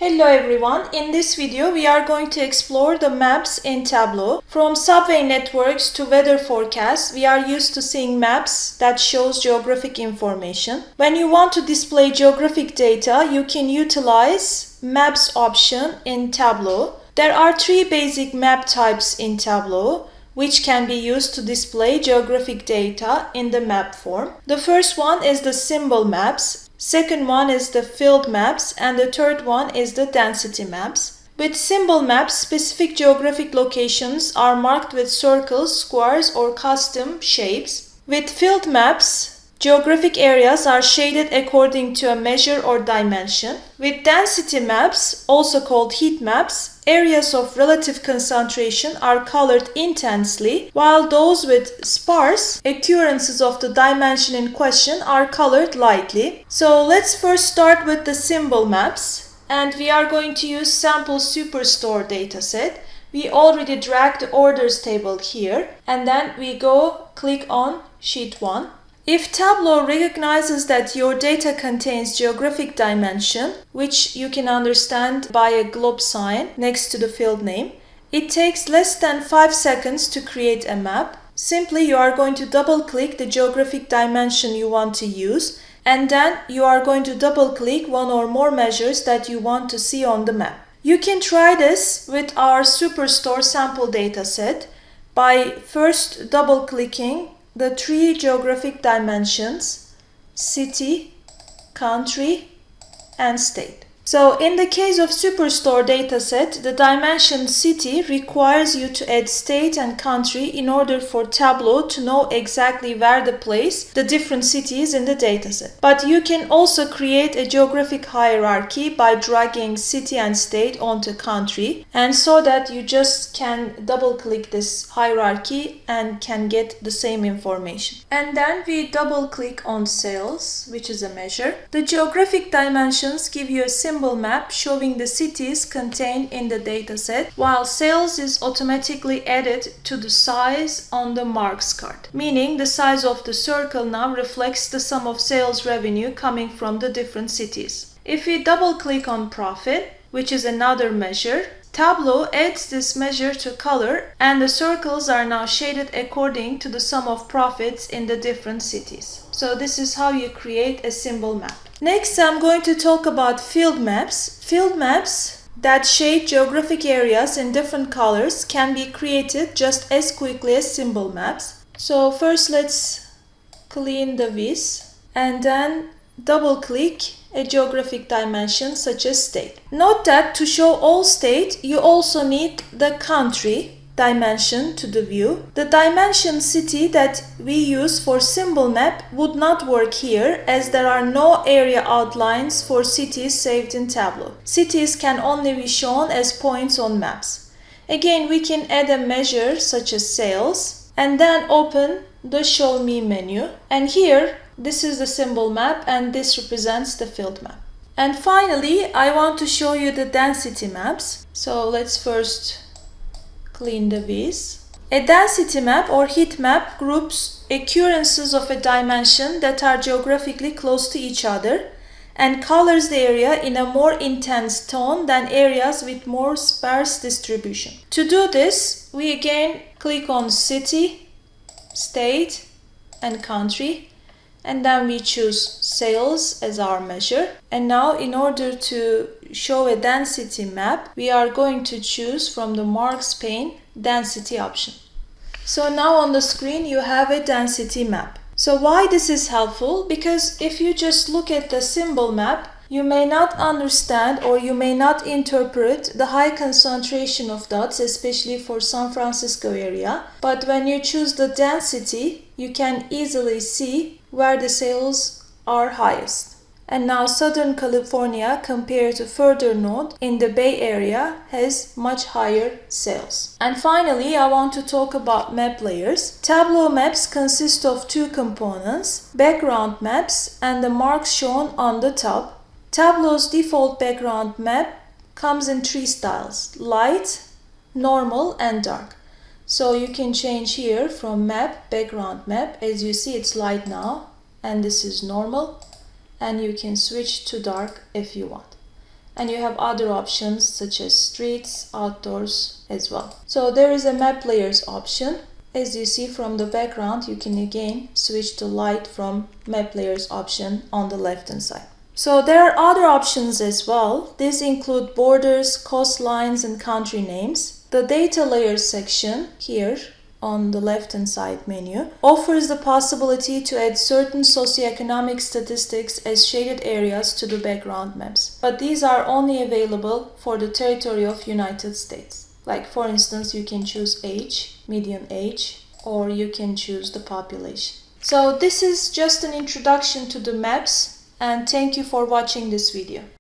Hello everyone, in this video we are going to explore the maps in Tableau. From subway networks to weather forecasts, we are used to seeing maps that shows geographic information. When you want to display geographic data, you can utilize Maps option in Tableau. There are three basic map types in Tableau, which can be used to display geographic data in the map form. The first one is the symbol maps. Second one is the field maps, and the third one is the density maps. With symbol maps, specific geographic locations are marked with circles, squares, or custom shapes. With field maps, geographic areas are shaded according to a measure or dimension. With density maps, also called heat maps, areas of relative concentration are colored intensely, while those with sparse occurrences of the dimension in question are colored lightly. So let's first start with the symbol maps, and we are going to use sample superstore dataset. We already dragged the orders table here, and then we click on sheet 1. If Tableau recognizes that your data contains geographic dimension, which you can understand by a globe sign next to the field name, it takes less than 5 seconds to create a map. Simply you are going to double click the geographic dimension you want to use, and then you are going to double click one or more measures that you want to see on the map. You can try this with our Superstore sample dataset by first double clicking the three geographic dimensions: city, country, and state. So in the case of Superstore dataset, the dimension city requires you to add state and country in order for Tableau to know exactly where to place the different cities in the dataset. But you can also create a geographic hierarchy by dragging city and state onto country, and so that you just can double click this hierarchy and can get the same information. And then we double click on sales, which is a measure. The geographic dimensions give you a symbol map showing the cities contained in the dataset, while sales is automatically added to the size on the marks card, meaning the size of the circle now reflects the sum of sales revenue coming from the different cities. If we double click on profit, which is another measure, Tableau adds this measure to color, and the circles are now shaded according to the sum of profits in the different cities. So this is how you create a symbol map. Next, I'm going to talk about field maps. Field maps that shade geographic areas in different colors can be created just as quickly as symbol maps. So first let's clean the vis and then double click a geographic dimension such as state. Note that to show all state, you also need the country dimension to the view. The dimension city that we use for symbol map would not work here, as there are no area outlines for cities saved in Tableau. Cities can only be shown as points on maps. Again, we can add a measure such as sales and then open the show me menu, and here this is the symbol map and this represents the field map. And finally, I want to show you the density maps. So let's first clean the vis. A density map or heat map groups occurrences of a dimension that are geographically close to each other and colors the area in a more intense tone than areas with more sparse distribution. To do this, we again click on city, state, and country, and then we choose sales as our measure. And now in order to show a density map, we are going to choose from the marks pane density option. So now on the screen you have a density map. So why this is helpful? Because if you just look at the symbol map, you may not understand or you may not interpret the high concentration of dots, especially for San Francisco area. But when you choose the density, you can easily see where the sales are highest. And now Southern California compared to further north in the Bay Area has much higher sales. And finally, I want to talk about map layers. Tableau maps consist of two components: background maps and the marks shown on the top. Tableau's default background map comes in three styles: light, normal, and dark. So you can change here from map, background map. As you see, it's light now, and this is normal. And you can switch to dark if you want. And you have other options such as streets, outdoors as well. So there is a map layers option. As you see from the background, you can again switch to light from map layers option on the left hand side. So there are other options as well. These include borders, coastlines, and country names. The data layers section here on the left hand side menu offers the possibility to add certain socioeconomic statistics as shaded areas to the background maps. But these are only available for the territory of United States. Like for instance, you can choose age, median age, or you can choose the population. So this is just an introduction to the maps, and thank you for watching this video.